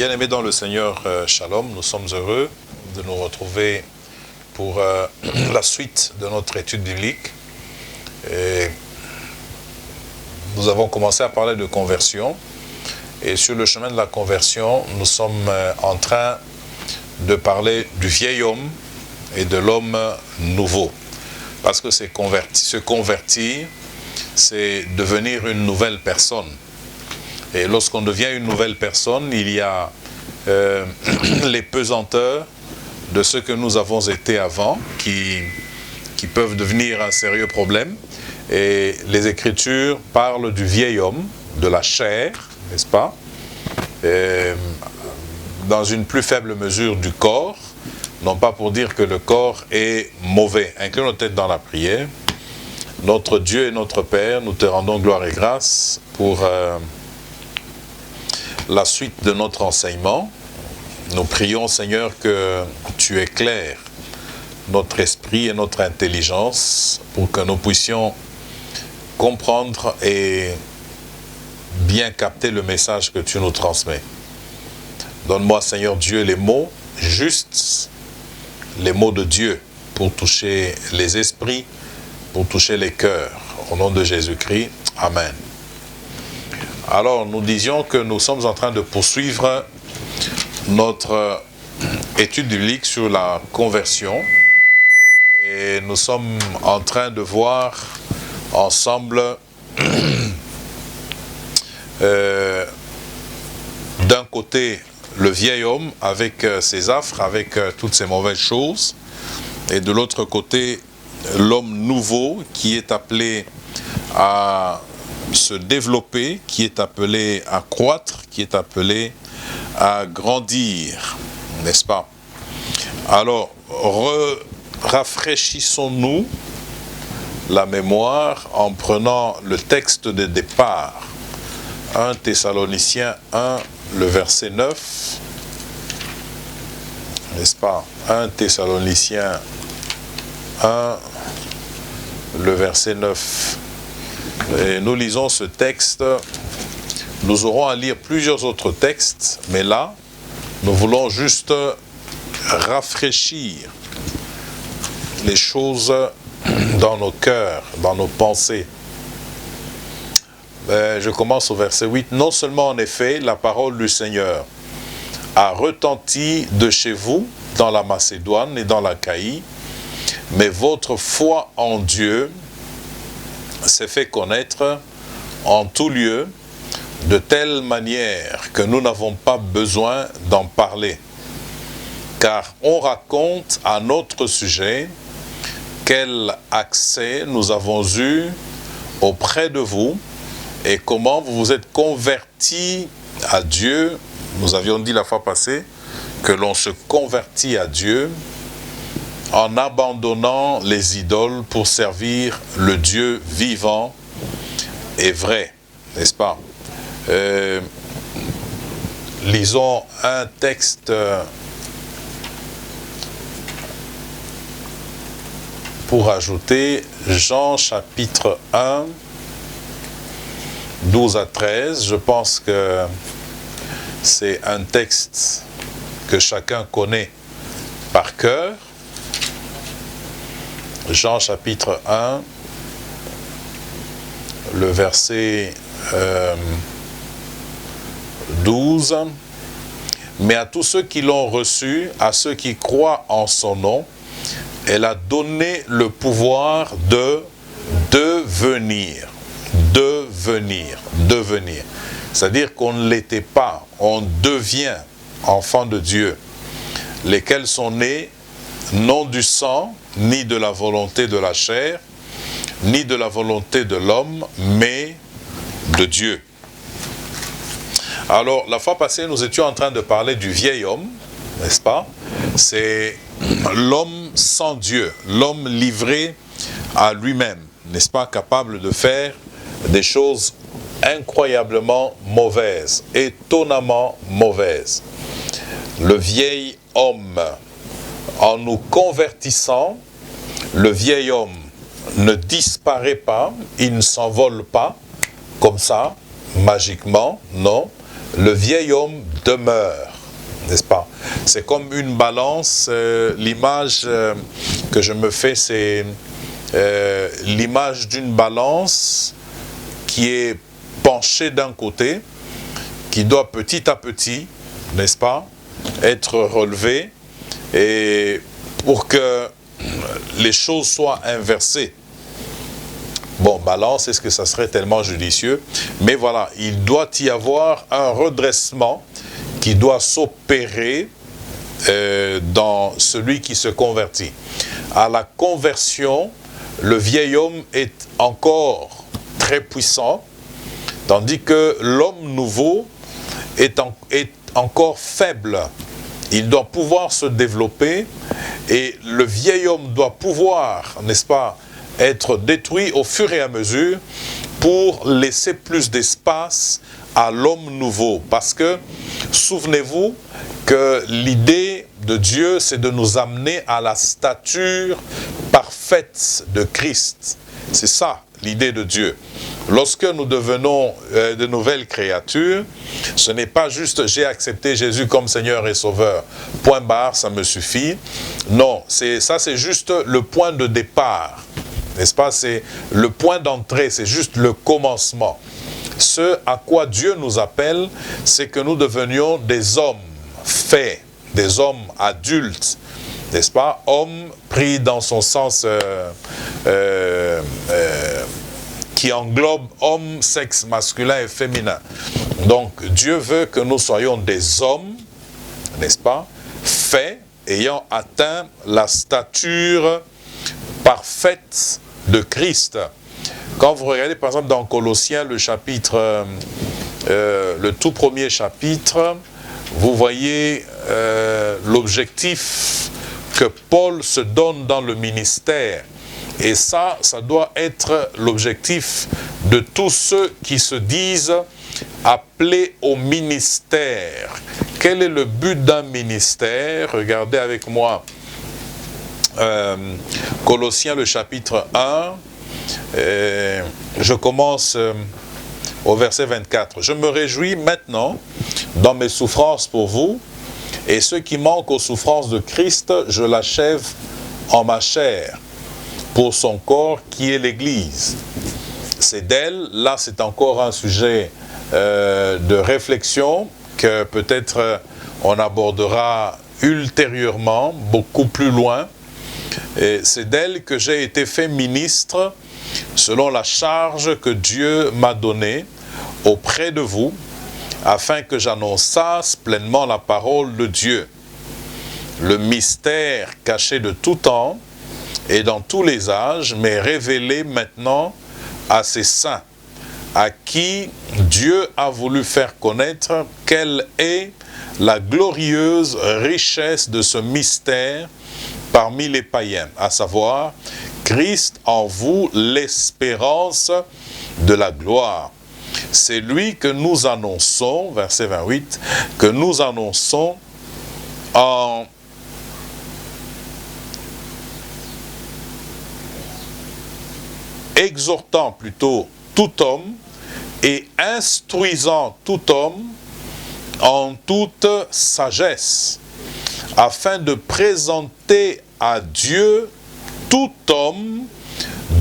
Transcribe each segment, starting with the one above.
Bien-aimés dans le Seigneur, Shalom, nous sommes heureux de nous retrouver pour la suite de notre étude biblique. Et nous avons commencé à parler de conversion. Et sur le chemin de la conversion, nous sommes en train de parler du vieil homme et de l'homme nouveau. Parce que se convertir, c'est devenir une nouvelle personne. Et lorsqu'on devient une nouvelle personne, il y a les pesanteurs de ce que nous avons été avant qui peuvent devenir un sérieux problème. Et les Écritures parlent du vieil homme, de la chair, n'est-ce pas? Et dans une plus faible mesure du corps, non pas pour dire que le corps est mauvais. Inclinons nos têtes dans la prière. Notre Dieu et notre Père, nous te rendons gloire et grâce pour la suite de notre enseignement. Nous prions, Seigneur, que tu éclaires notre esprit et notre intelligence pour que nous puissions comprendre et bien capter le message que tu nous transmets. Donne-moi, Seigneur Dieu, les mots justes, les mots de Dieu pour toucher les esprits, pour toucher les cœurs. Au nom de Jésus-Christ, Amen. Alors, nous disions que nous sommes en train de poursuivre notre étude biblique sur la conversion. Et nous sommes en train de voir ensemble d'un côté le vieil homme avec ses affres, avec toutes ses mauvaises choses, et de l'autre côté l'homme nouveau qui est appelé à se développer, qui est appelé à croître, qui est appelé à grandir, n'est-ce pas? Alors, rafraîchissons-nous la mémoire en prenant le texte de départ. 1 Thessaloniciens 1, le verset 9, n'est-ce pas? 1 Thessaloniciens 1, le verset 9. Et nous lisons ce texte. Nous aurons à lire plusieurs autres textes, mais là, nous voulons juste rafraîchir les choses dans nos cœurs, dans nos pensées. Je commence au verset 8. Non seulement en effet, la parole du Seigneur a retenti de chez vous, dans la Macédoine et dans l'Achaïe, mais votre foi en Dieu s'est fait connaître en tout lieu, de telle manière que nous n'avons pas besoin d'en parler. Car on raconte à notre sujet quel accès nous avons eu auprès de vous et comment vous vous êtes convertis à Dieu. Nous avions dit la fois passée que l'on se convertit à Dieu en abandonnant les idoles pour servir le Dieu vivant et vrai, n'est-ce pas? Lisons un texte pour ajouter Jean chapitre 1, 12 à 13. Je pense que c'est un texte que chacun connaît par cœur. Jean chapitre 1, le verset 12. Mais à tous ceux qui l'ont reçu, à ceux qui croient en son nom, elle a donné le pouvoir de devenir. C'est-à-dire qu'on ne l'était pas, on devient enfant de Dieu, lesquels sont nés non du sang, ni de la volonté de la chair, ni de la volonté de l'homme, mais de Dieu. Alors, la fois passée, nous étions en train de parler du vieil homme, n'est-ce pas? C'est l'homme sans Dieu, l'homme livré à lui-même, n'est-ce pas? Capable de faire des choses incroyablement mauvaises, étonnamment mauvaises. Le vieil homme, en nous convertissant, le vieil homme ne disparaît pas, il ne s'envole pas, comme ça, magiquement, non. Le vieil homme demeure. n'est-ce pas? C'est comme une balance. L'image que je me fais, c'est l'image d'une balance qui est penchée d'un côté, qui doit petit à petit, n'est-ce pas, être relevée, et pour que les choses soient inversées. Bon, balance, est-ce que ça serait tellement judicieux? Mais voilà, il doit y avoir un redressement qui doit s'opérer dans celui qui se convertit. À la conversion, le vieil homme est encore très puissant, tandis que l'homme nouveau est encore faible. Il doit pouvoir se développer et le vieil homme doit pouvoir, n'est-ce pas, être détruit au fur et à mesure pour laisser plus d'espace à l'homme nouveau. Parce que, souvenez-vous que l'idée de Dieu, c'est de nous amener à la stature parfaite de Christ. C'est ça, l'idée de Dieu. Lorsque nous devenons de nouvelles créatures, ce n'est pas juste « j'ai accepté Jésus comme Seigneur et Sauveur, point barre, ça me suffit ». Non, ça c'est juste le point de départ, n'est-ce pas? C'est le point d'entrée, c'est juste le commencement. Ce à quoi Dieu nous appelle, c'est que nous devenions des hommes faits, des hommes adultes, n'est-ce pas? Homme pris dans son sens qui englobe homme, sexe masculin et féminin. Donc Dieu veut que nous soyons des hommes, n'est-ce pas, faits, ayant atteint la stature parfaite de Christ. Quand vous regardez par exemple dans Colossiens le chapitre, le tout premier chapitre, vous voyez l'objectif que Paul se donne dans le ministère. Et ça doit être l'objectif de tous ceux qui se disent appelés au ministère. Quel est le but d'un ministère? Regardez avec moi Colossiens le chapitre 1. Je commence au verset 24. « Je me réjouis maintenant dans mes souffrances pour vous, et ce qui manque aux souffrances de Christ, je l'achève en ma chair, pour son corps qui est l'Église. » C'est d'elle, là c'est encore un sujet de réflexion que peut-être on abordera ultérieurement, beaucoup plus loin. C'est d'elle que j'ai été fait ministre selon la charge que Dieu m'a donnée auprès de vous, afin que j'annonçasse pleinement la parole de Dieu, le mystère caché de tout temps et dans tous les âges, mais révélé maintenant à ses saints, à qui Dieu a voulu faire connaître quelle est la glorieuse richesse de ce mystère parmi les païens, à savoir Christ en vous, l'espérance de la gloire. C'est lui que nous annonçons, verset 28, que nous annonçons en exhortant plutôt tout homme et instruisant tout homme en toute sagesse, afin de présenter à Dieu tout homme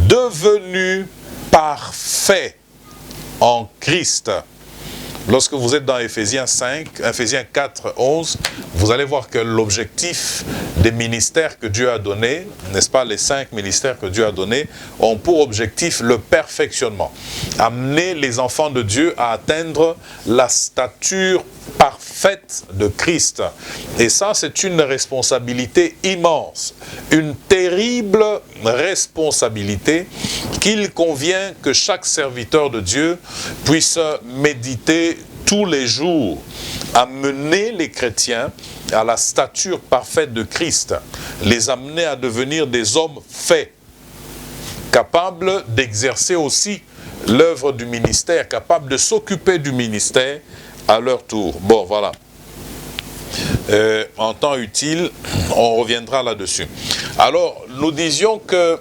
devenu parfait en Christ. Lorsque vous êtes dans Éphésiens 4, 11, vous allez voir que l'objectif des ministères que Dieu a donnés, n'est-ce pas, les 5 ministères que Dieu a donnés, ont pour objectif le perfectionnement. Amener les enfants de Dieu à atteindre la stature parfaite de Christ. Et ça, c'est une responsabilité immense, une terrible responsabilité qu'il convient que chaque serviteur de Dieu puisse méditer tous les jours, amener les chrétiens à la stature parfaite de Christ, les amener à devenir des hommes faits, capables d'exercer aussi l'œuvre du ministère, capables de s'occuper du ministère à leur tour. Bon, voilà. En temps utile, on reviendra là-dessus. Alors, nous disions que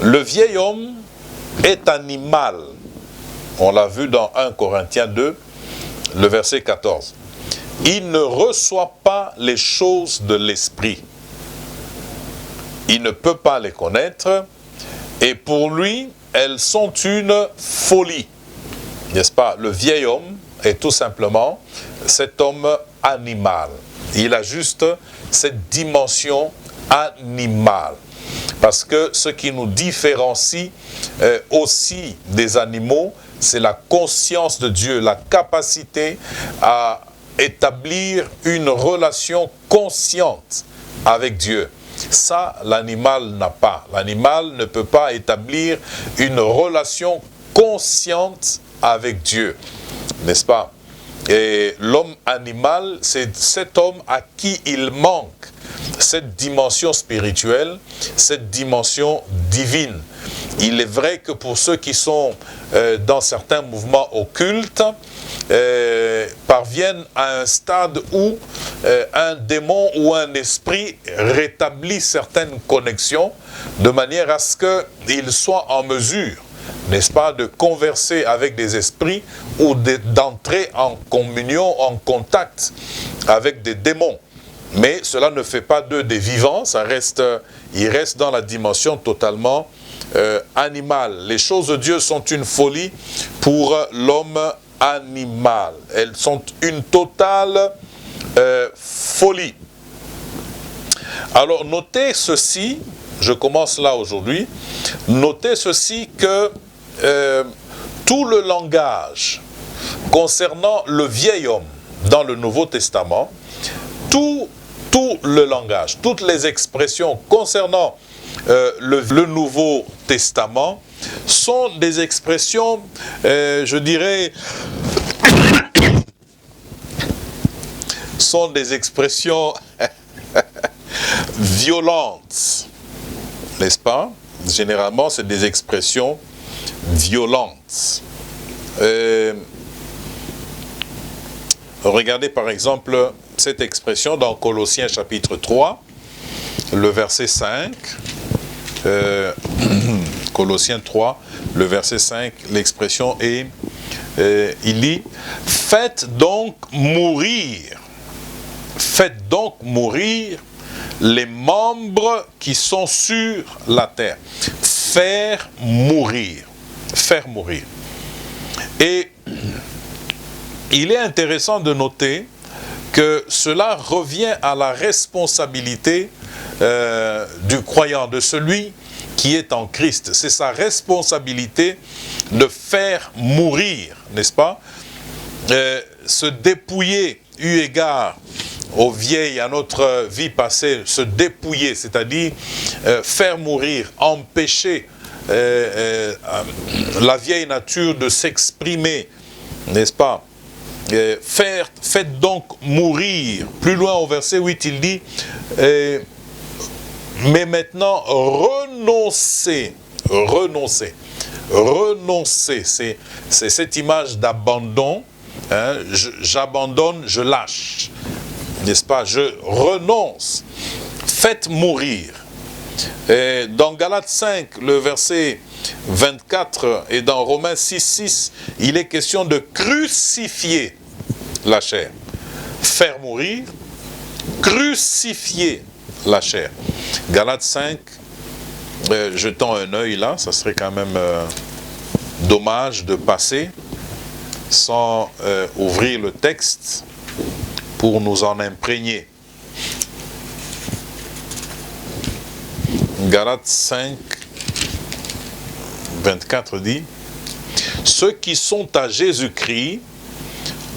le vieil homme est animal. On l'a vu dans 1 Corinthiens 2, le verset 14. il ne reçoit pas les choses de l'esprit. Il ne peut pas les connaître, et pour lui, elles sont une folie. N'est-ce pas? Le vieil homme est tout simplement cet homme animal. Il a juste cette dimension animale. Parce que ce qui nous différencie aussi des animaux, c'est la conscience de Dieu, la capacité à établir une relation consciente avec Dieu. Ça, l'animal n'a pas. L'animal ne peut pas établir une relation consciente avec Dieu, n'est-ce pas? Et l'homme animal, c'est cet homme à qui il manque cette dimension spirituelle, cette dimension divine. Il est vrai que pour ceux qui sont dans certains mouvements occultes, parviennent à un stade où un démon ou un esprit rétablit certaines connexions de manière à ce qu'il soit en mesure, n'est-ce pas, de converser avec des esprits ou d'entrer en communion, en contact avec des démons. Mais cela ne fait pas d'eux des vivants, ils restent dans la dimension totalement animale. Les choses de Dieu sont une folie pour l'homme animal. Elles sont une totale folie. Alors notez ceci, je commence là aujourd'hui, notez ceci que tout le langage concernant le vieil homme dans le Nouveau Testament, tout le langage, toutes les expressions concernant le Nouveau Testament sont des expressions, je dirais, sont des expressions violentes, n'est-ce pas? Généralement, c'est des expressions violentes. Regardez par exemple cette expression dans Colossiens chapitre 3, le verset 5. Colossiens 3, le verset 5, l'expression est, il dit, faites donc mourir les membres qui sont sur la terre. Faire mourir. Et il est intéressant de noter que cela revient à la responsabilité du croyant, de celui qui est en Christ. C'est sa responsabilité de faire mourir, n'est-ce pas? Se dépouiller, eu égard au vieil, à notre vie passée, se dépouiller, c'est-à-dire faire mourir, empêcher la vieille nature de s'exprimer, n'est-ce pas? Faites donc mourir. Plus loin au verset 8, il dit mais maintenant renoncez, c'est cette image d'abandon, hein, j'abandonne, je lâche, n'est-ce pas? Je renonce, faites mourir. Et dans Galates 5, le verset 24, et dans Romains 6, 6, il est question de crucifier la chair. Faire mourir, crucifier la chair. Galates 5, jetons un œil là, ça serait quand même dommage de passer sans ouvrir le texte pour nous en imprégner. Galates 5, 24 dit, ceux qui sont à Jésus-Christ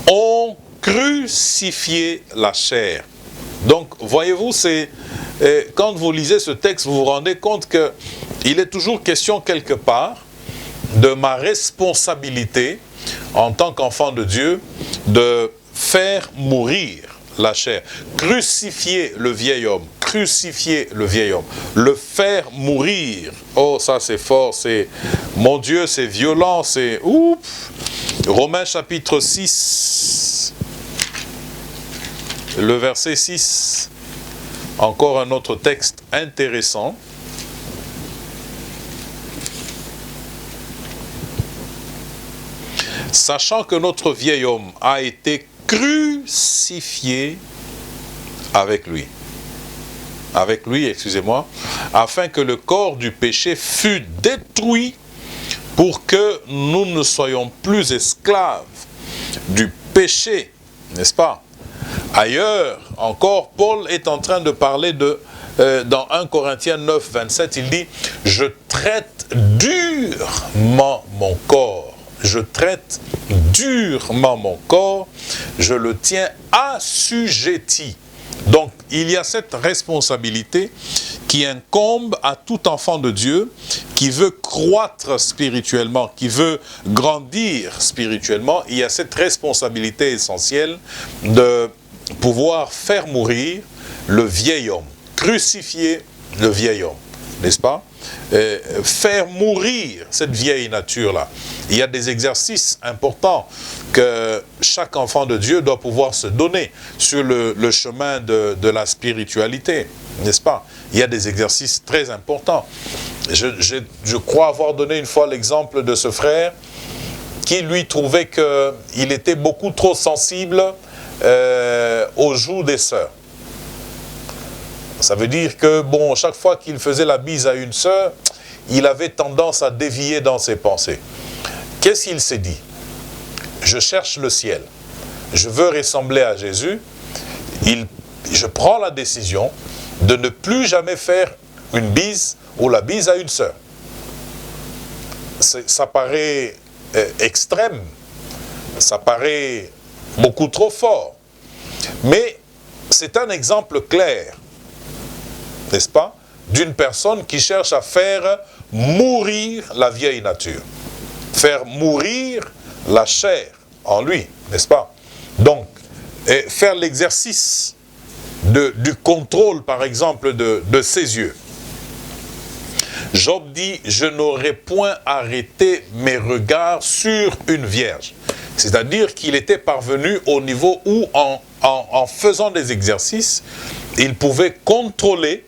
ont crucifié la chair. Donc, voyez-vous, quand vous lisez ce texte, vous vous rendez compte qu'il est toujours question quelque part de ma responsabilité en tant qu'enfant de Dieu de faire mourir la chair, crucifier le vieil homme, le faire mourir. Oh, ça c'est fort, mon Dieu, c'est violent, c'est ouf. Romains chapitre 6, le verset 6, encore un autre texte intéressant. Sachant que notre vieil homme a été crucifié avec lui. Avec lui, excusez-moi, afin que le corps du péché fût détruit pour que nous ne soyons plus esclaves du péché, n'est-ce pas? Ailleurs, encore, Paul est en train de parler dans 1 Corinthiens 9, 27, il dit « Je traite durement mon corps, je traite durement mon corps, je le tiens assujetti. » Donc, il y a cette responsabilité qui incombe à tout enfant de Dieu qui veut croître spirituellement, qui veut grandir spirituellement. Il y a cette responsabilité essentielle de pouvoir faire mourir le vieil homme, crucifier le vieil homme, n'est-ce pas? Faire mourir cette vieille nature-là. Il y a des exercices importants que chaque enfant de Dieu doit pouvoir se donner sur le chemin de la spiritualité, n'est-ce pas? Il y a des exercices très importants. Je crois avoir donné une fois l'exemple de ce frère qui lui trouvait qu'il était beaucoup trop sensible aux joues des sœurs. Ça veut dire que, bon, chaque fois qu'il faisait la bise à une sœur, il avait tendance à dévier dans ses pensées. Qu'est-ce qu'il s'est dit? Je cherche le ciel. Je veux ressembler à Jésus. Je prends la décision de ne plus jamais faire une bise ou la bise à une sœur. Ça paraît extrême. Ça paraît beaucoup trop fort. Mais c'est un exemple clair, n'est-ce pas, d'une personne qui cherche à faire mourir la vieille nature. Faire mourir la chair en lui, n'est-ce pas? Donc, faire l'exercice du contrôle, par exemple, de ses yeux. Job dit, je n'aurais point arrêté mes regards sur une vierge. C'est-à-dire qu'il était parvenu au niveau où, en faisant des exercices, il pouvait contrôler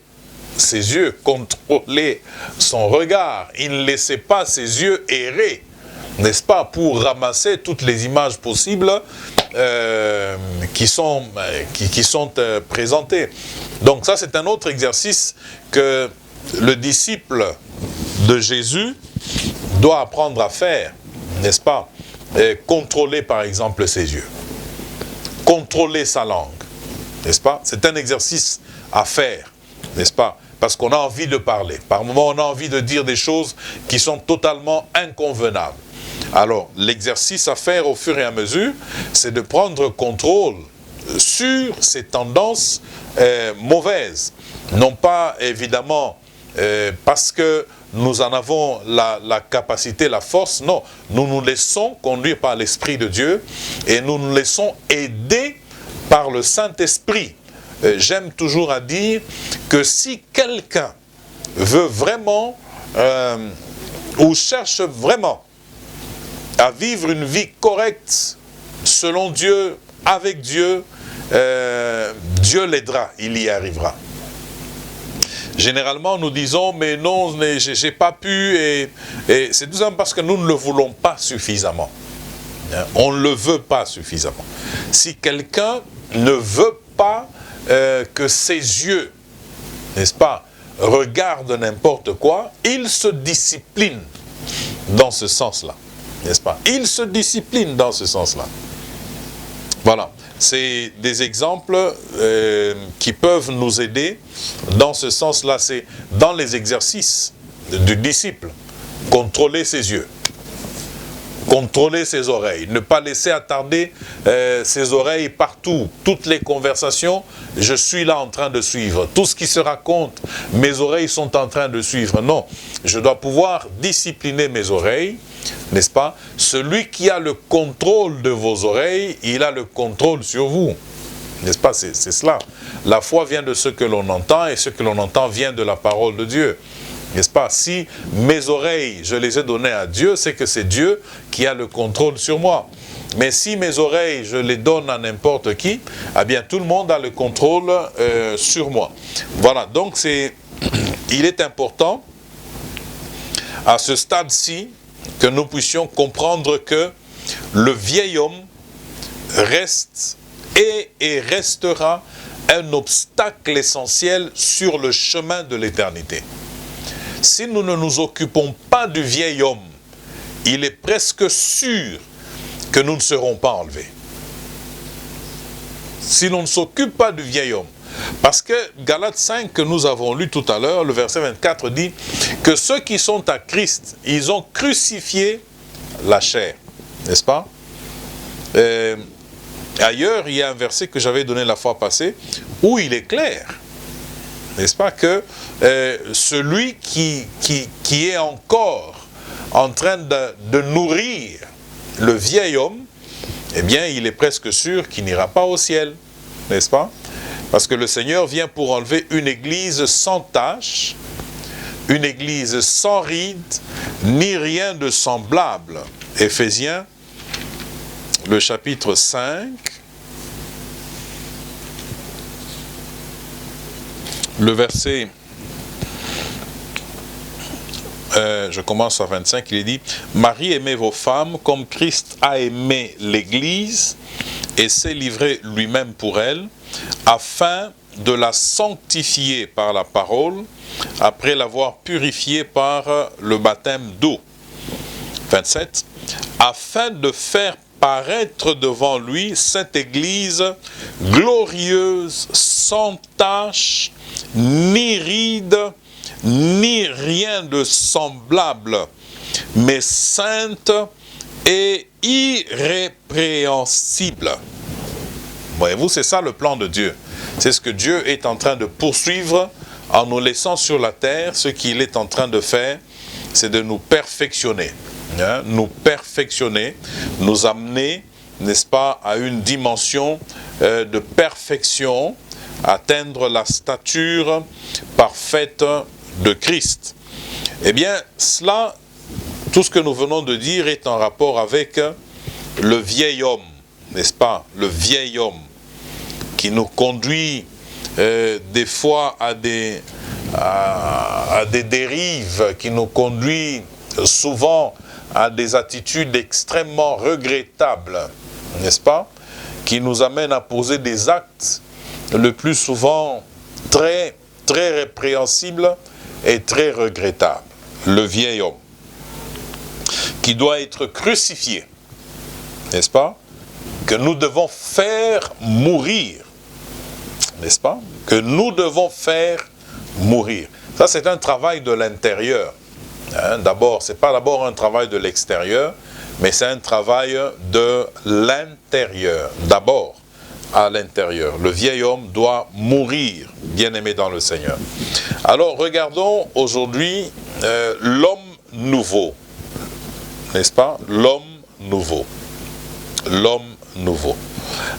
ses yeux, contrôler son regard. Il ne laissait pas ses yeux errer, n'est-ce pas, pour ramasser toutes les images possibles qui sont présentées. Donc ça, c'est un autre exercice que le disciple de Jésus doit apprendre à faire, n'est-ce pas? Contrôler, par exemple, ses yeux. Contrôler sa langue, n'est-ce pas? C'est un exercice à faire, n'est-ce pas? Parce qu'on a envie de parler. Par moments, on a envie de dire des choses qui sont totalement inconvenables. Alors, l'exercice à faire au fur et à mesure, c'est de prendre contrôle sur ces tendances mauvaises. Non pas, évidemment, parce que nous en avons la capacité, la force, non. Nous nous laissons conduire par l'Esprit de Dieu et nous nous laissons aider par le Saint-Esprit. J'aime toujours à dire que si quelqu'un veut vraiment ou cherche vraiment à vivre une vie correcte selon Dieu, avec Dieu, Dieu l'aidera, il y arrivera. Généralement, nous disons, mais non, j'ai pas pu, et c'est tout simplement parce que nous ne le voulons pas suffisamment. On ne le veut pas suffisamment. Si quelqu'un ne veut pas que ses yeux, n'est-ce pas, regardent n'importe quoi, il se discipline dans ce sens-là, n'est-ce pas? Il se discipline dans ce sens-là. Voilà. C'est des exemples qui peuvent nous aider dans ce sens-là. C'est dans les exercices du disciple. Contrôler ses yeux. Contrôler ses oreilles. Ne pas laisser attarder ses oreilles partout. Toutes les conversations, je suis là en train de suivre. Tout ce qui se raconte, mes oreilles sont en train de suivre. Non, je dois pouvoir discipliner mes oreilles. N'est-ce pas? Celui qui a le contrôle de vos oreilles, il a le contrôle sur vous. N'est-ce pas? C'est cela. La foi vient de ce que l'on entend et ce que l'on entend vient de la parole de Dieu. N'est-ce pas? Si mes oreilles, je les ai données à Dieu, c'est que c'est Dieu qui a le contrôle sur moi. Mais si mes oreilles, je les donne à n'importe qui, eh bien tout le monde a le contrôle sur moi. Voilà, donc il est important à ce stade-ci que nous puissions comprendre que le vieil homme reste et restera un obstacle essentiel sur le chemin de l'éternité. Si nous ne nous occupons pas du vieil homme, il est presque sûr que nous ne serons pas enlevés. Si l'on ne s'occupe pas du vieil homme, parce que Galates 5 que nous avons lu tout à l'heure, le verset 24 dit que ceux qui sont à Christ, ils ont crucifié la chair, n'est-ce pas? Ailleurs, il y a un verset que j'avais donné la fois passée, où il est clair, n'est-ce pas, que celui qui est encore en train de nourrir le vieil homme, eh bien, il est presque sûr qu'il n'ira pas au ciel, n'est-ce pas? Parce que le Seigneur vient pour enlever une église sans tache, une église sans ride, ni rien de semblable. Éphésiens, le chapitre 5, le verset, je commence à 25, il est dit « Marie, aimez vos femmes comme Christ a aimé l'Église et s'est livré lui-même pour elle, afin de la sanctifier par la parole, après l'avoir purifiée par le baptême d'eau. » 27. « Afin de faire paraître devant lui cette Église glorieuse, sans tache, ni ride, ni rien de semblable, mais sainte et irrépréhensible. » Voyez-vous, c'est ça le plan de Dieu. C'est ce que Dieu est en train de poursuivre en nous laissant sur la terre. Ce qu'il est en train de faire, c'est de nous perfectionner. Nous perfectionner, nous amener, n'est-ce pas, à une dimension de perfection, atteindre la stature parfaite de Christ. Eh bien, cela, tout ce que nous venons de dire est en rapport avec le vieil homme, n'est-ce pas? Le vieil homme qui nous conduit des fois à des dérives, qui nous conduit souvent à des attitudes extrêmement regrettables, n'est-ce pas? Qui nous amènent à poser des actes le plus souvent très, très répréhensibles et très regrettables. Le vieil homme qui doit être crucifié, n'est-ce pas? Que nous devons faire mourir, n'est-ce pas? Que nous devons faire mourir. Ça, c'est un travail de l'intérieur. D'abord, ce n'est pas d'abord un travail de l'extérieur, mais c'est un travail de l'intérieur. D'abord, à l'intérieur. Le vieil homme doit mourir, bien-aimé dans le Seigneur. Alors, regardons aujourd'hui l'homme nouveau, n'est-ce pas? L'homme nouveau. L'homme nouveau.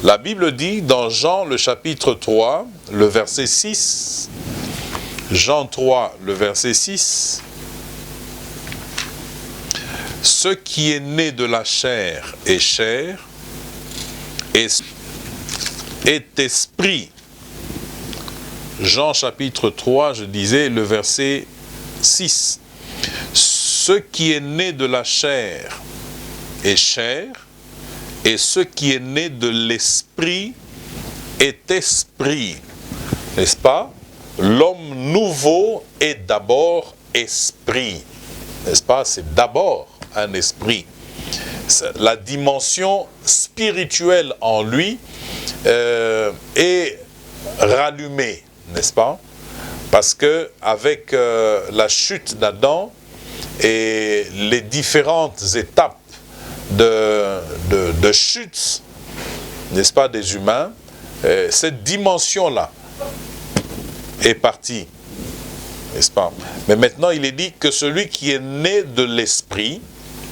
La Bible dit dans Jean le chapitre 3, le verset 6, Jean 3, le verset 6, « Ce qui est né de la chair est chair, est esprit. » Jean chapitre 3, je disais le verset 6. « Ce qui est né de la chair est chair, et ce qui est né de l'esprit est esprit. » N'est-ce pas? L'homme nouveau est d'abord esprit. N'est-ce pas? C'est d'abord un esprit. La dimension spirituelle en lui est rallumée, n'est-ce pas? Parce que avec la chute d'Adam et les différentes étapes de chute, n'est-ce pas, des humains, cette dimension-là est partie, n'est-ce pas? Mais maintenant, il est dit que celui qui est né de l'esprit,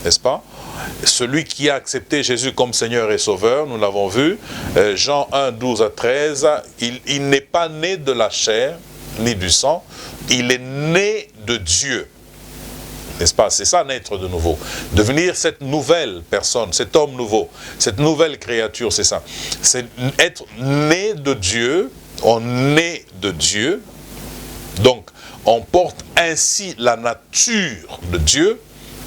n'est-ce pas? Celui qui a accepté Jésus comme Seigneur et Sauveur, nous l'avons vu, Jean 1, 12 à 13, il n'est pas né de la chair, ni du sang, il est né de Dieu. N'est-ce pas? C'est ça, naître de nouveau. Devenir cette nouvelle personne, cet homme nouveau, cette nouvelle créature, c'est ça. C'est être né de Dieu, on est de Dieu, donc on porte ainsi la nature de Dieu,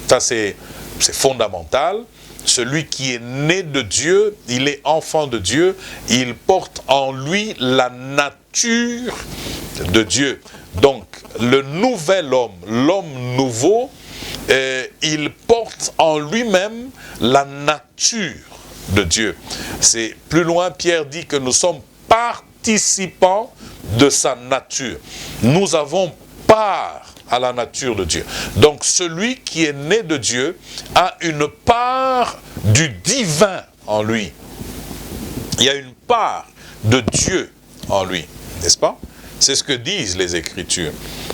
ça c'est fondamental, celui qui est né de Dieu, il est enfant de Dieu, il porte en lui la nature de Dieu. Donc, le nouvel homme, l'homme nouveau, il porte en lui-même la nature de Dieu. C'est plus loin, Pierre dit que nous sommes participants de sa nature. Nous avons part à la nature de Dieu. Donc celui qui est né de Dieu a une part du divin en lui. Il y a une part de Dieu en lui, n'est-ce pas? C'est ce que disent les Écritures.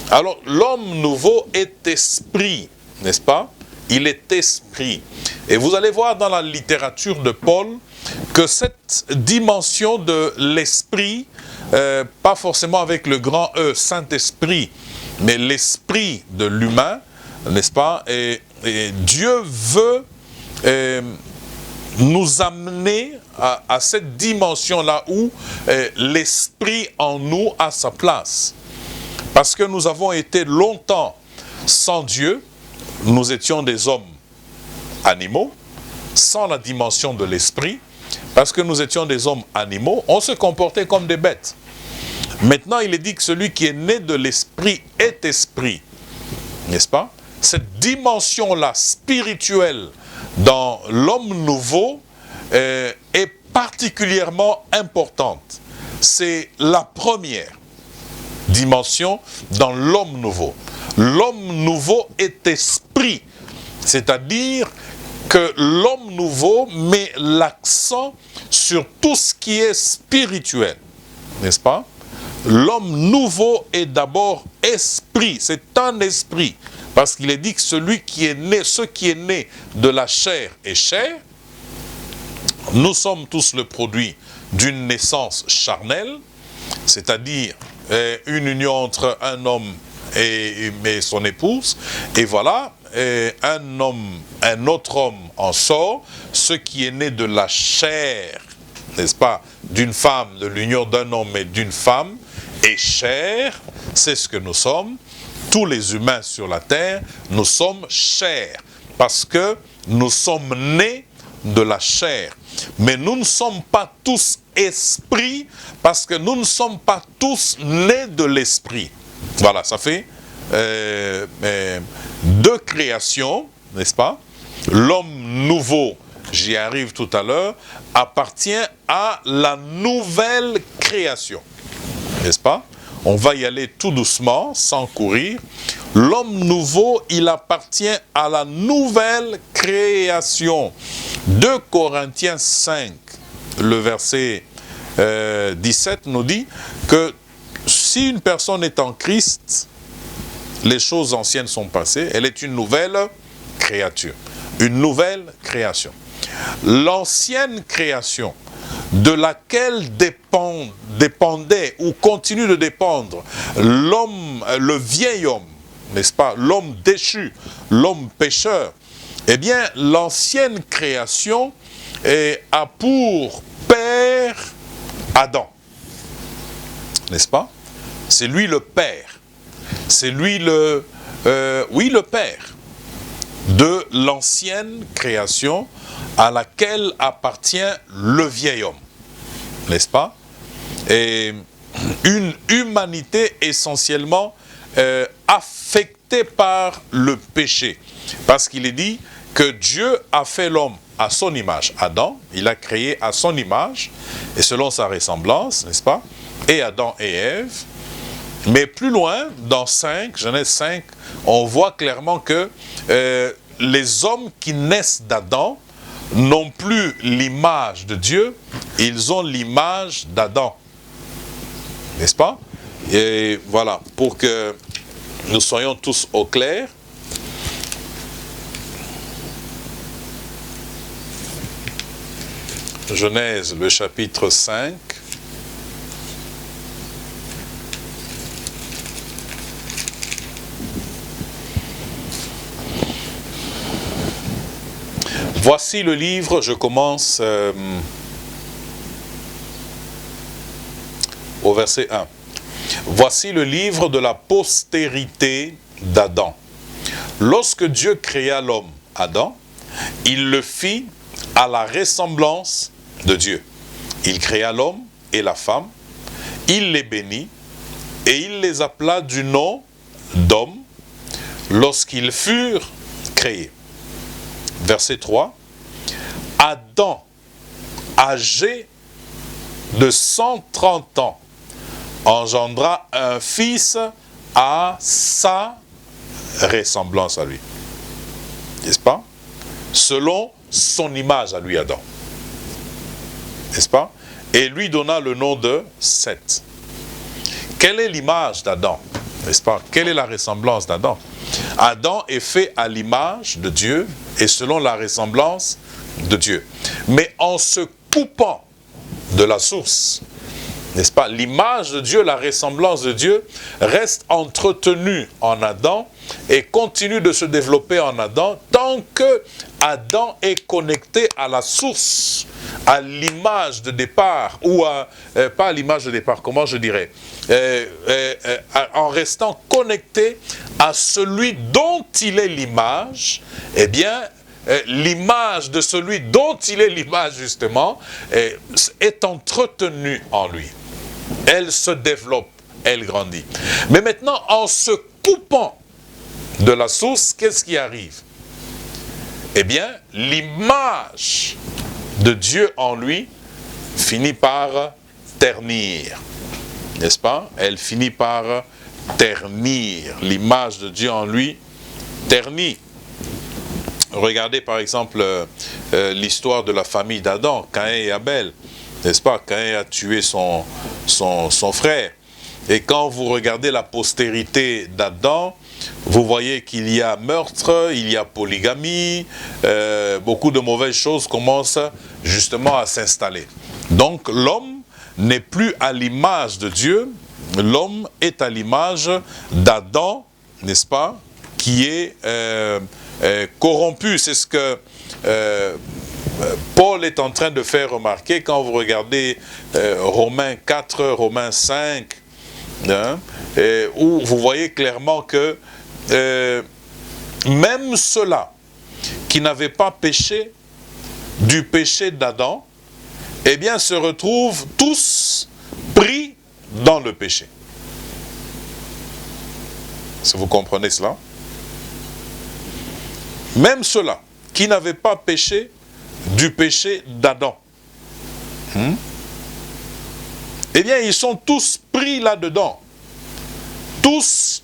Alors l'homme nouveau est esprit, n'est-ce pas? Il est esprit. Et vous allez voir dans la littérature de Paul que cette dimension de l'esprit, pas forcément avec le grand E, Saint-Esprit, mais l'esprit de l'humain, n'est-ce pas? Et Dieu veut nous amener à cette dimension-là où l'esprit en nous a sa place. Parce que nous avons été longtemps sans Dieu, nous étions des hommes animaux, sans la dimension de l'esprit, parce que nous étions des hommes animaux, on se comportait comme des bêtes. Maintenant, il est dit que celui qui est né de l'esprit est esprit, n'est-ce pas? Cette dimension-là, spirituelle, dans l'homme nouveau, est particulièrement importante. C'est la première dimension dans l'homme nouveau. L'homme nouveau est esprit, c'est-à-dire que l'homme nouveau met l'accent sur tout ce qui est spirituel, n'est-ce pas? L'homme nouveau est d'abord esprit, c'est un esprit, parce qu'il est dit que celui qui est né, ce qui est né de la chair est chair. Nous sommes tous le produit d'une naissance charnelle, c'est-à-dire une union entre un homme et son épouse, et voilà, un autre homme en sort, ce qui est né de la chair, n'est-ce pas, d'une femme, de l'union d'un homme et d'une femme, et chair, c'est ce que nous sommes. Tous les humains sur la terre, nous sommes chair, parce que nous sommes nés de la chair. Mais nous ne sommes pas tous esprits, parce que nous ne sommes pas tous nés de l'esprit. Voilà, ça fait deux créations, n'est-ce pas? L'homme nouveau, j'y arrive tout à l'heure, appartient à la nouvelle création, n'est-ce pas? On va y aller tout doucement, sans courir. L'homme nouveau, il appartient à la nouvelle création. 2 Corinthiens 5, le verset 17 nous dit que si une personne est en Christ, les choses anciennes sont passées, elle est une nouvelle créature, une nouvelle création. L'ancienne création, de laquelle dépendait ou continue de dépendre l'homme, le vieil homme, n'est-ce pas, l'homme déchu, l'homme pécheur, eh bien, l'ancienne création a pour père Adam, n'est-ce pas? C'est lui le père, c'est lui le père de l'ancienne création à laquelle appartient le vieil homme, n'est-ce pas? Et une humanité essentiellement affectée par le péché, parce qu'il est dit que Dieu a fait l'homme à son image. Adam, il a créé à son image et selon sa ressemblance, n'est-ce pas? Et Adam et Ève. Mais plus loin, dans Genèse 5, on voit clairement que les hommes qui naissent d'Adam n'ont plus l'image de Dieu, ils ont l'image d'Adam. N'est-ce pas? Et voilà, pour que nous soyons tous au clair. Genèse, le chapitre 5. Voici le livre, je commence au verset 1. Voici le livre de la postérité d'Adam. Lorsque Dieu créa l'homme, Adam, il le fit à la ressemblance de Dieu. Il créa l'homme et la femme, il les bénit et il les appela du nom d'homme lorsqu'ils furent créés. Verset 3. Adam, âgé de 130 ans, engendra un fils à sa ressemblance à lui. N'est-ce pas? Selon son image à lui, Adam. N'est-ce pas? Et lui donna le nom de Seth. Quelle est l'image d'Adam? N'est-ce pas? Quelle est la ressemblance d'Adam? Adam est fait à l'image de Dieu et selon la ressemblance de Dieu. Mais en se coupant de la source, n'est-ce pas? L'image de Dieu, la ressemblance de Dieu reste entretenue en Adam et continue de se développer en Adam tant que Adam est connecté à la source, à l'image de départ, ou pas à l'image de départ, comment je dirais, en restant connecté à celui dont il est l'image, eh bien, l'image de celui dont il est l'image justement est entretenue en lui. Elle se développe, elle grandit. Mais maintenant, en se coupant de la source, qu'est-ce qui arrive? Eh bien, l'image de Dieu en lui finit par ternir. N'est-ce pas? Elle finit par ternir. L'image de Dieu en lui ternit. Regardez par exemple l'histoire de la famille d'Adam, Caïn et Abel. N'est-ce pas? Caïn a tué son frère. Et quand vous regardez la postérité d'Adam, vous voyez qu'il y a meurtre, il y a polygamie, beaucoup de mauvaises choses commencent justement à s'installer. Donc l'homme n'est plus à l'image de Dieu, l'homme est à l'image d'Adam, n'est-ce pas, qui est corrompu. C'est ce que Paul est en train de faire remarquer quand vous regardez Romains 4, Romains 5, hein, où vous voyez clairement que même ceux-là qui n'avaient pas péché du péché d'Adam, eh bien se retrouvent tous pris dans le péché. Si vous comprenez cela? Même ceux-là qui n'avaient pas péché du péché d'Adam, eh bien ils sont tous pris là-dedans. Tous,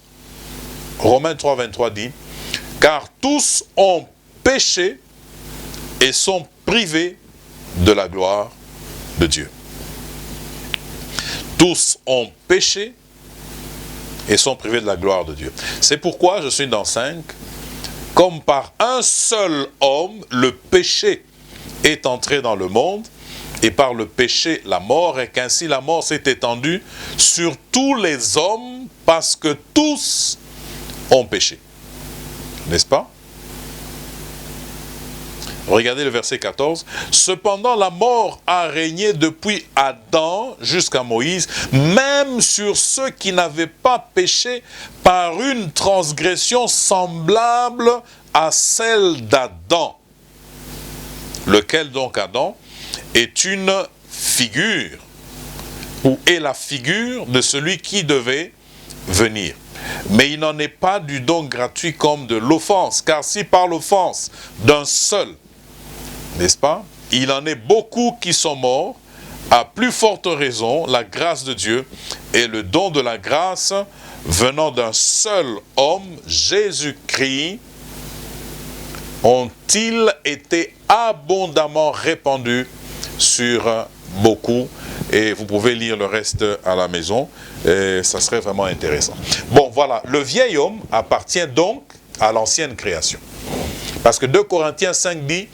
Romains 3, 23 dit, car tous ont péché et sont privés de la gloire de Dieu. Tous ont péché et sont privés de la gloire de Dieu. C'est pourquoi je suis dans 5, comme par un seul homme, le péché est entré dans le monde, et par le péché, la mort, et qu'ainsi la mort s'est étendue sur tous les hommes, parce que tous ont péché. N'est-ce pas? Regardez le verset 14. Cependant, la mort a régné depuis Adam jusqu'à Moïse, même sur ceux qui n'avaient pas péché par une transgression semblable à celle d'Adam. Lequel donc Adam est une figure, ou est la figure de celui qui devait venir. Mais il n'en est pas du don gratuit comme de l'offense, car si par l'offense d'un seul, n'est-ce pas, il en est beaucoup qui sont morts, à plus forte raison, la grâce de Dieu et le don de la grâce venant d'un seul homme, Jésus-Christ, ont-ils été abondamment répandus sur beaucoup. Et vous pouvez lire le reste à la maison, et ça serait vraiment intéressant. Bon, voilà, le vieil homme appartient donc à l'ancienne création. Parce que 2 Corinthiens 5 dit,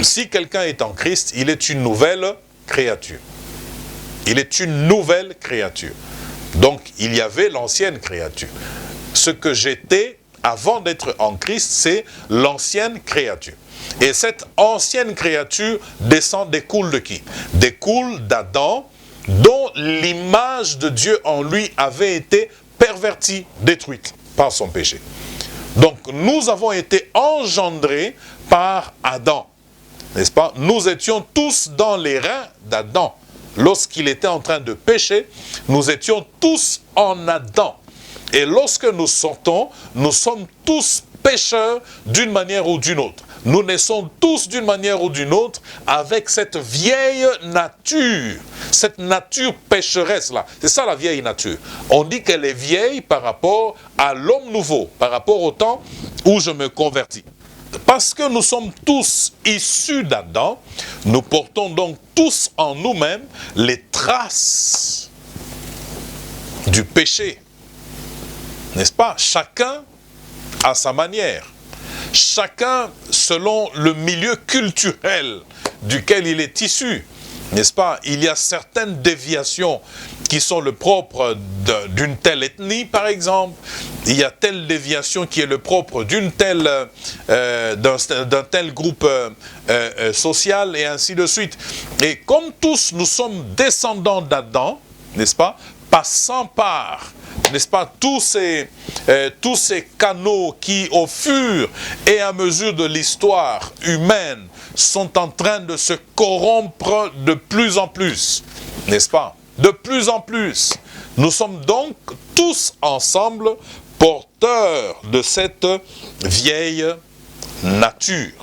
si quelqu'un est en Christ, il est une nouvelle créature. Il est une nouvelle créature. Donc, il y avait l'ancienne créature. Ce que j'étais avant d'être en Christ, c'est l'ancienne créature. Et cette ancienne créature découle de qui? Découle d'Adam, dont l'image de Dieu en lui avait été pervertie, détruite par son péché. Donc nous avons été engendrés par Adam, n'est-ce pas? Nous étions tous dans les reins d'Adam. Lorsqu'il était en train de pécher, nous étions tous en Adam. Et lorsque nous sortons, nous sommes tous pécheurs d'une manière ou d'une autre. Nous naissons tous d'une manière ou d'une autre avec cette vieille nature, cette nature pécheresse-là. C'est ça la vieille nature. On dit qu'elle est vieille par rapport à l'homme nouveau, par rapport au temps où je me convertis. Parce que nous sommes tous issus d'Adam, nous portons donc tous en nous-mêmes les traces du péché. N'est-ce pas? Chacun à sa manière. Chacun selon le milieu culturel duquel il est issu. N'est-ce pas? Il y a certaines déviations qui sont le propre d'une telle ethnie, par exemple. Il y a telle déviation qui est le propre d'une telle, d'un tel groupe social, et ainsi de suite. Et comme tous nous sommes descendants d'Adam, n'est-ce pas? Passant par, n'est-ce pas, tous ces canaux qui, au fur et à mesure de l'histoire humaine, sont en train de se corrompre de plus en plus, n'est-ce pas? De plus en plus. Nous sommes donc tous ensemble porteurs de cette vieille nature,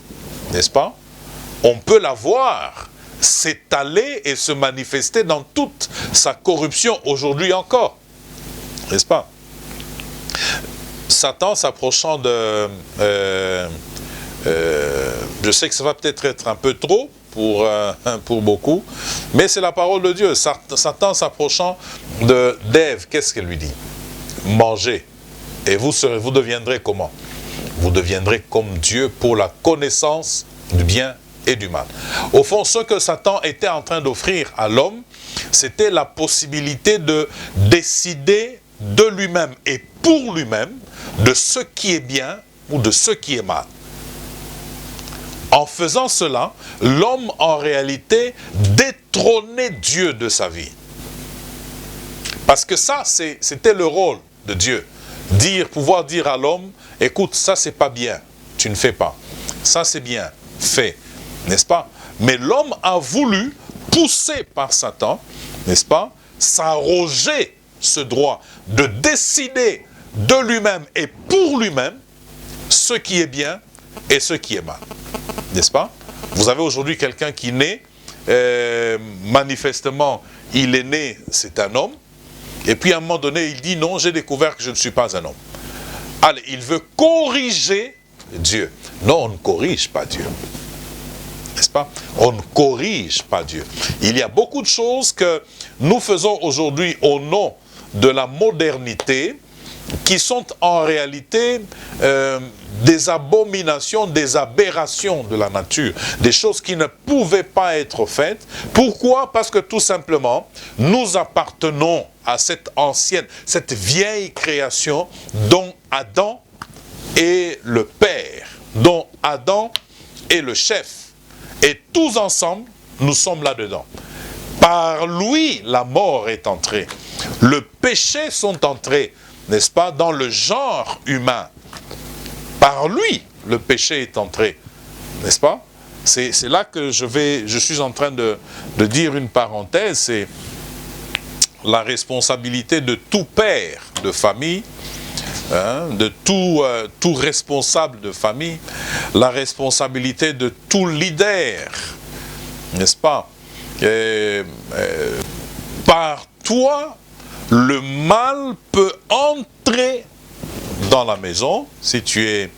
n'est-ce pas? On peut la voir s'étaler et se manifester dans toute sa corruption aujourd'hui encore, n'est-ce pas? Satan s'approchant de... je sais que ça va peut-être être un peu trop pour beaucoup, mais c'est la parole de Dieu. Satan s'approchant d'Ève, qu'est-ce qu'elle lui dit? Mangez, et vous deviendrez comment? Vous deviendrez comme Dieu pour la connaissance du bien et du mal. Au fond, ce que Satan était en train d'offrir à l'homme, c'était la possibilité de décider de lui-même et pour lui-même de ce qui est bien ou de ce qui est mal. En faisant cela, l'homme en réalité détrônait Dieu de sa vie. Parce que ça, c'était le rôle de Dieu. Pouvoir dire à l'homme, écoute, ça c'est pas bien, tu ne fais pas. Ça c'est bien, fais. N'est-ce pas? Mais l'homme a voulu, poussé par Satan, n'est-ce pas, s'arroger ce droit de décider de lui-même et pour lui-même ce qui est bien et ce qui est mal. N'est-ce pas? Vous avez aujourd'hui quelqu'un qui naît, manifestement, il est né, c'est un homme, et puis à un moment donné, il dit non, j'ai découvert que je ne suis pas un homme. Allez, il veut corriger Dieu. Non, on ne corrige pas Dieu. N'est-ce pas? On ne corrige pas Dieu. Il y a beaucoup de choses que nous faisons aujourd'hui au nom de la modernité qui sont en réalité des abominations, des aberrations de la nature, des choses qui ne pouvaient pas être faites. Pourquoi? Parce que tout simplement, nous appartenons à cette ancienne, cette vieille création dont Adam est le père, dont Adam est le chef. Et tous ensemble, nous sommes là-dedans. Par lui, la mort est entrée. Le péché sont entrés, n'est-ce pas, dans le genre humain. Par lui, le péché est entré, n'est-ce pas? C'est là que je suis en train de dire une parenthèse, c'est la responsabilité de tout père de famille, hein, de tout responsable de famille, la responsabilité de tout leader, n'est-ce pas? Par toi, le mal peut entrer dans la maison, si tu es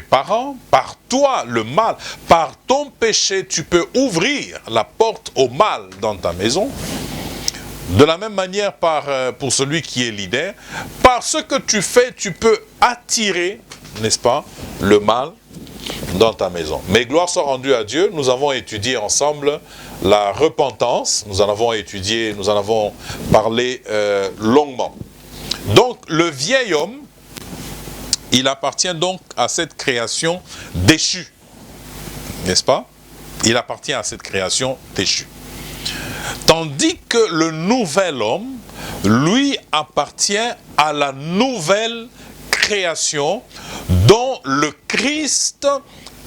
parent, par toi le mal, par ton péché, tu peux ouvrir la porte au mal dans ta maison. De la même manière pour celui qui est leader, par ce que tu fais, tu peux attirer, n'est-ce pas, le mal dans ta maison. Mais gloire soit rendue à Dieu, nous avons étudié ensemble la repentance, nous en avons parlé longuement. Donc le vieil homme, il appartient donc à cette création déchue, n'est-ce pas? Il appartient à cette création déchue. Tandis que le nouvel homme, lui, appartient à la nouvelle création dont le Christ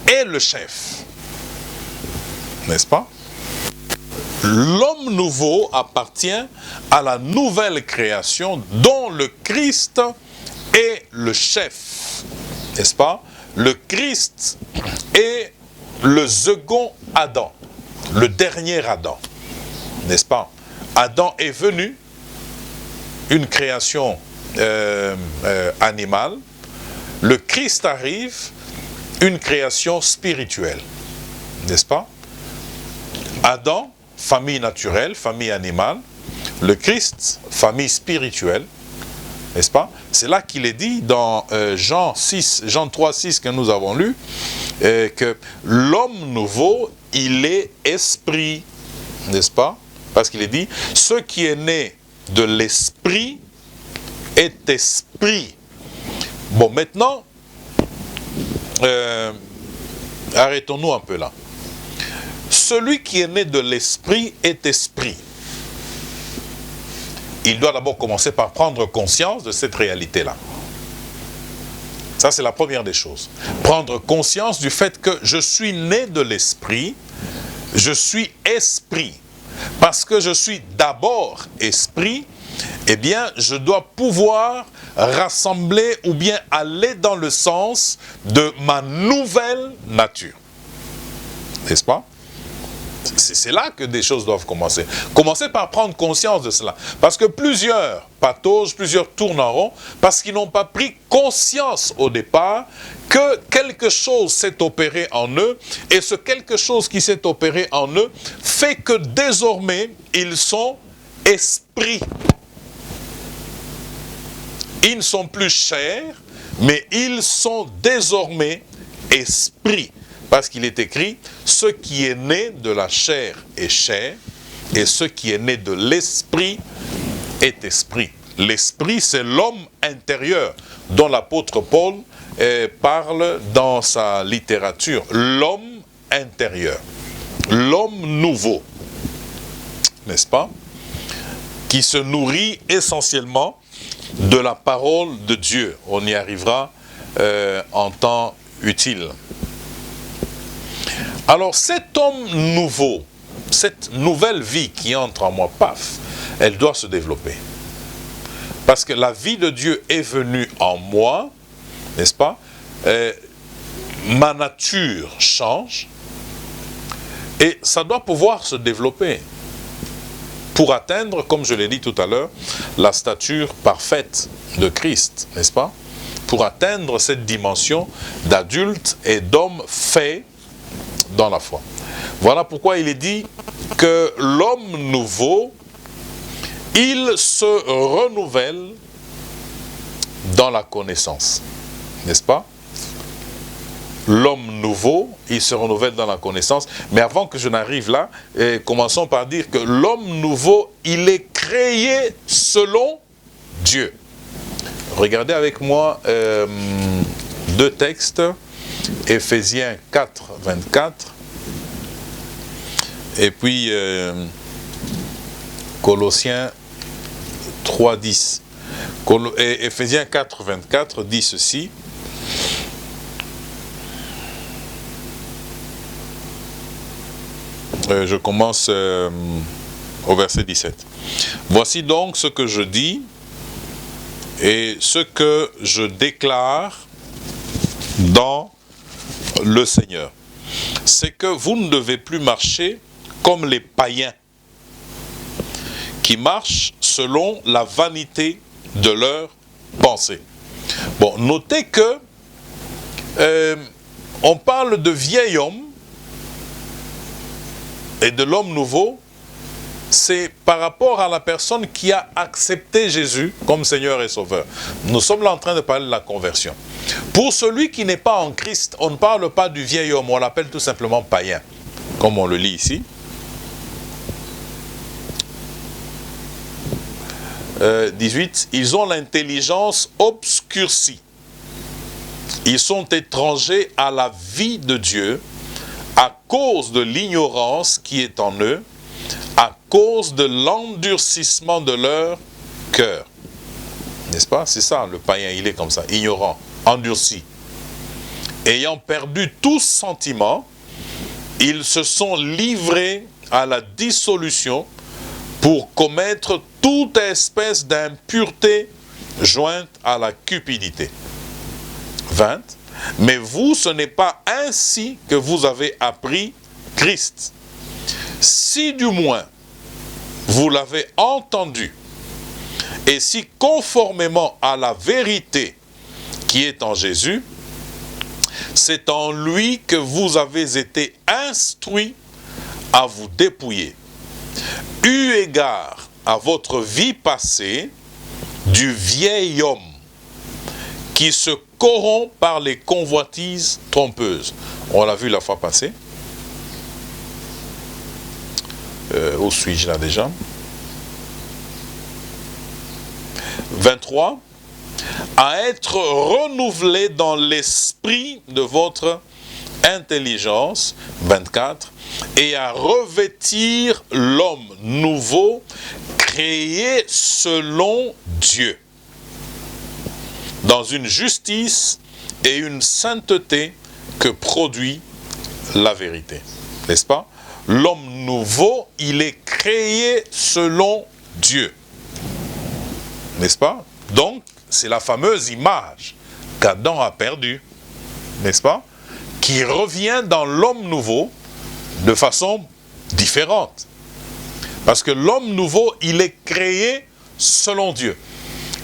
est le chef. N'est-ce pas? L'homme nouveau appartient à la nouvelle création dont le Christ est le chef. N'est-ce pas? Le Christ est le second Adam, le dernier Adam. N'est-ce pas? Adam est venu, une création animale. Le Christ arrive, une création spirituelle. N'est-ce pas? Adam, famille naturelle, famille animale. Le Christ, famille spirituelle. N'est-ce pas? C'est là qu'il est dit dans Jean 3, 6 que nous avons lu, que l'homme nouveau, il est esprit. N'est-ce pas? Parce qu'il est dit, ce qui est né de l'esprit est esprit. Bon, maintenant, arrêtons-nous un peu là. Celui qui est né de l'esprit est esprit. Il doit d'abord commencer par prendre conscience de cette réalité-là. Ça, c'est la première des choses. Prendre conscience du fait que je suis né de l'esprit, je suis esprit. Parce que je suis d'abord esprit, eh bien, je dois pouvoir rassembler ou bien aller dans le sens de ma nouvelle nature. N'est-ce pas? C'est là que des choses doivent commencer. Commencer par prendre conscience de cela. Parce que plusieurs pataugent, plusieurs tournent en rond, parce qu'ils n'ont pas pris conscience au départ que quelque chose s'est opéré en eux, et ce quelque chose qui s'est opéré en eux fait que désormais, ils sont esprits. Ils ne sont plus chairs, mais ils sont désormais esprits. Parce qu'il est écrit, ce qui est né de la chair est chair, et ce qui est né de l'esprit est esprit. L'esprit, c'est l'homme intérieur, dont l'apôtre Paul parle dans sa littérature. L'homme intérieur, l'homme nouveau, n'est-ce pas? Qui se nourrit essentiellement de la parole de Dieu. On y arrivera en temps utile. Alors cet homme nouveau, cette nouvelle vie qui entre en moi, paf, elle doit se développer. Parce que la vie de Dieu est venue en moi, n'est-ce pas? Ma nature change et ça doit pouvoir se développer pour atteindre, comme je l'ai dit tout à l'heure, la stature parfaite de Christ, n'est-ce pas? Pour atteindre cette dimension d'adulte et d'homme fait dans la foi. Voilà pourquoi il est dit que l'homme nouveau, il se renouvelle dans la connaissance. N'est-ce pas? L'homme nouveau, il se renouvelle dans la connaissance. Mais avant que je n'arrive là, commençons par dire que l'homme nouveau, il est créé selon Dieu. Regardez avec moi deux textes. Éphésiens 4, 24 et puis Colossiens 3, 10. Éphésiens 4, 24 dit ceci. Je commence au verset 17. Voici donc ce que je dis et ce que je déclare dans le Seigneur. C'est que vous ne devez plus marcher comme les païens qui marchent selon la vanité de leurs pensées. Bon, notez que on parle de vieil homme et de l'homme nouveau, c'est par rapport à la personne qui a accepté Jésus comme Seigneur et Sauveur. Nous sommes là en train de parler de la conversion. Pour celui qui n'est pas en Christ, on ne parle pas du vieil homme, on l'appelle tout simplement païen, comme on le lit ici. 18, ils ont l'intelligence obscurcie. Ils sont étrangers à la vie de Dieu à cause de l'ignorance qui est en eux, à cause de l'endurcissement de leur cœur. N'est-ce pas? C'est ça, le païen, il est comme ça, ignorant, endurci. Ayant perdu tout sentiment, ils se sont livrés à la dissolution pour commettre toute espèce d'impureté jointe à la cupidité. 20. Mais vous, ce n'est pas ainsi que vous avez appris Christ. Si du moins vous l'avez entendu, et si conformément à la vérité qui est en Jésus, c'est en lui que vous avez été instruits à vous dépouiller. Eu égard à votre vie passée, du vieil homme qui se corrompt par les convoitises trompeuses. On l'a vu la fois passée. Où suis-je là déjà? 23. À être renouvelé dans l'esprit de votre intelligence. 24. Et à revêtir l'homme nouveau, créé selon Dieu, dans une justice et une sainteté que produit la vérité. N'est-ce pas? L'homme nouveau, il est créé selon Dieu. N'est-ce pas? Donc, c'est la fameuse image qu'Adam a perdue. N'est-ce pas? Qui revient dans l'homme nouveau de façon différente. Parce que l'homme nouveau, il est créé selon Dieu.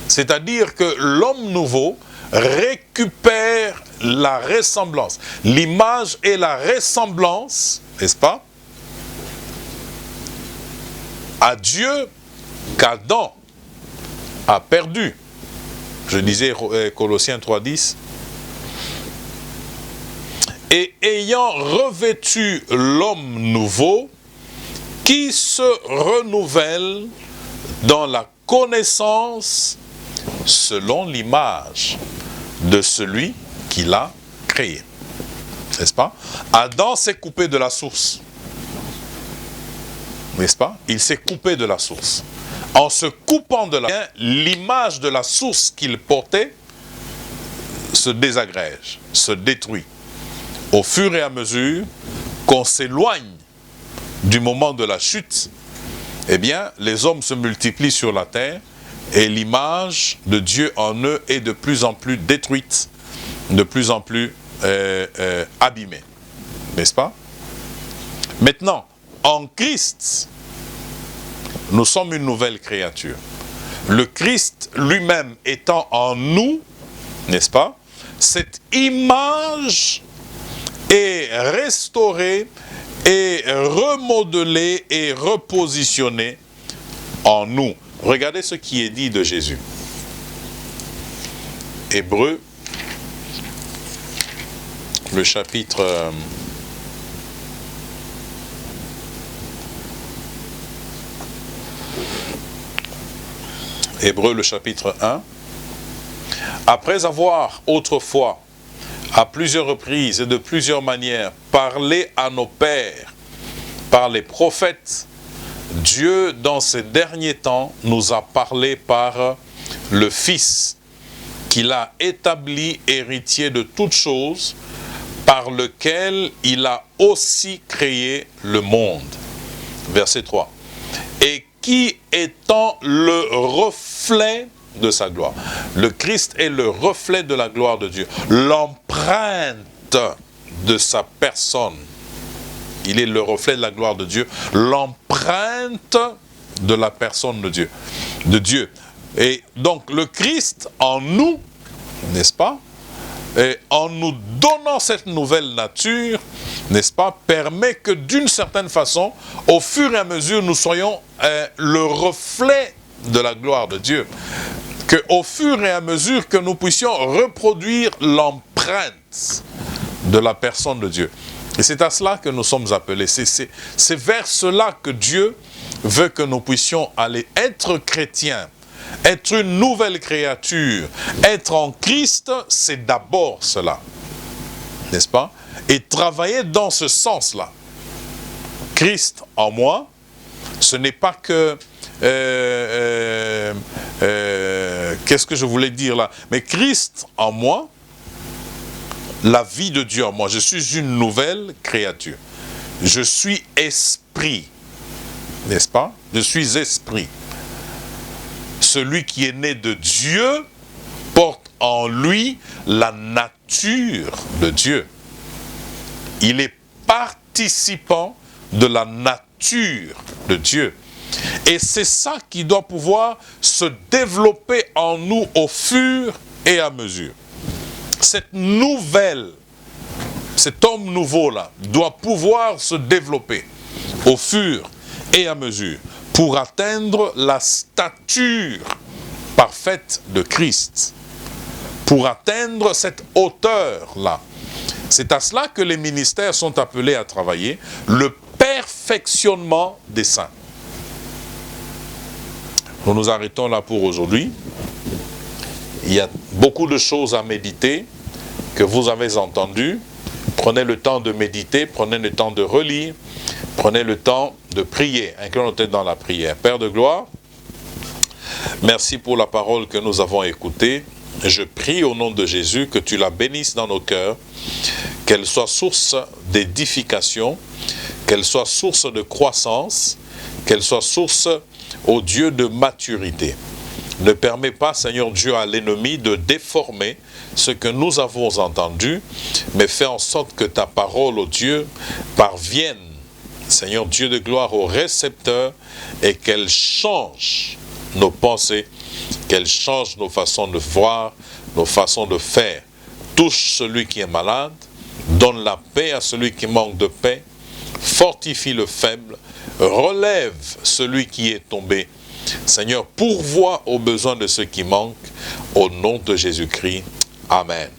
C'est-à-dire que l'homme nouveau récupère la ressemblance. L'image et la ressemblance, n'est-ce pas, à Dieu qu'Adam a perdu. Je disais Colossiens 3,10. Et ayant revêtu l'homme nouveau, qui se renouvelle dans la connaissance selon l'image de celui qui l'a créé. N'est-ce pas? Adam s'est coupé de la source. N'est-ce pas? Il s'est coupé de la source. En se coupant de la source, l'image de la source qu'il portait se désagrège, se détruit. Au fur et à mesure qu'on s'éloigne du moment de la chute, eh bien, les hommes se multiplient sur la terre et l'image de Dieu en eux est de plus en plus détruite, de plus en plus abîmée. N'est-ce pas? Maintenant, en Christ, nous sommes une nouvelle créature. Le Christ lui-même étant en nous, n'est-ce pas? Cette image est restaurée et remodelée et repositionnée en nous. Regardez ce qui est dit de Jésus. Hébreux, le chapitre... Hébreux, le chapitre 1. Après avoir autrefois, à plusieurs reprises et de plusieurs manières, parlé à nos pères par les prophètes, Dieu, dans ces derniers temps, nous a parlé par le Fils, qu'il a établi héritier de toutes choses, par lequel il a aussi créé le monde. Verset 3. Et qui étant le reflet de sa gloire. Le Christ est le reflet de la gloire de Dieu. L'empreinte de sa personne. Il est le reflet de la gloire de Dieu. L'empreinte de la personne de Dieu. Et donc le Christ en nous, n'est-ce pas? Et en nous donnant cette nouvelle nature, n'est-ce pas, permet que d'une certaine façon, au fur et à mesure, nous soyons le reflet de la gloire de Dieu. Qu'au fur et à mesure que nous puissions reproduire l'empreinte de la personne de Dieu. Et c'est à cela que nous sommes appelés. C'est vers cela que Dieu veut que nous puissions aller. Être chrétien, être une nouvelle créature, être en Christ, c'est d'abord cela. N'est-ce pas? Et travailler dans ce sens-là. Christ en moi, ce n'est pas que qu'est-ce que je voulais dire là? Mais Christ en moi, la vie de Dieu en moi. Je suis une nouvelle créature. Je suis esprit. N'est-ce pas? Je suis esprit. Celui qui est né de Dieu porte en lui la nature de Dieu. Il est participant de la nature de Dieu. Et c'est ça qui doit pouvoir se développer en nous au fur et à mesure. Cette nouvelle, cet homme nouveau-là, doit pouvoir se développer au fur et à mesure pour atteindre la stature parfaite de Christ, pour atteindre cette hauteur-là. C'est à cela que les ministères sont appelés à travailler, le perfectionnement des saints. Nous nous arrêtons là pour aujourd'hui. Il y a beaucoup de choses à méditer que vous avez entendues. Prenez le temps de méditer, prenez le temps de relire, prenez le temps de prier. Inclinons nos têtes dans la prière. Père de gloire, merci pour la parole que nous avons écoutée. Je prie au nom de Jésus que tu la bénisses dans nos cœurs, qu'elle soit source d'édification, qu'elle soit source de croissance, qu'elle soit source, ô Dieu, de maturité. Ne permets pas, Seigneur Dieu, à l'ennemi de déformer ce que nous avons entendu, mais fais en sorte que ta parole, ô Dieu, parvienne, Seigneur Dieu de gloire, au récepteur et qu'elle change nos pensées, qu'elle change nos façons de voir, nos façons de faire. Touche celui qui est malade, donne la paix à celui qui manque de paix, fortifie le faible, relève celui qui est tombé. Seigneur, pourvois aux besoins de ceux qui manquent, au nom de Jésus-Christ. Amen.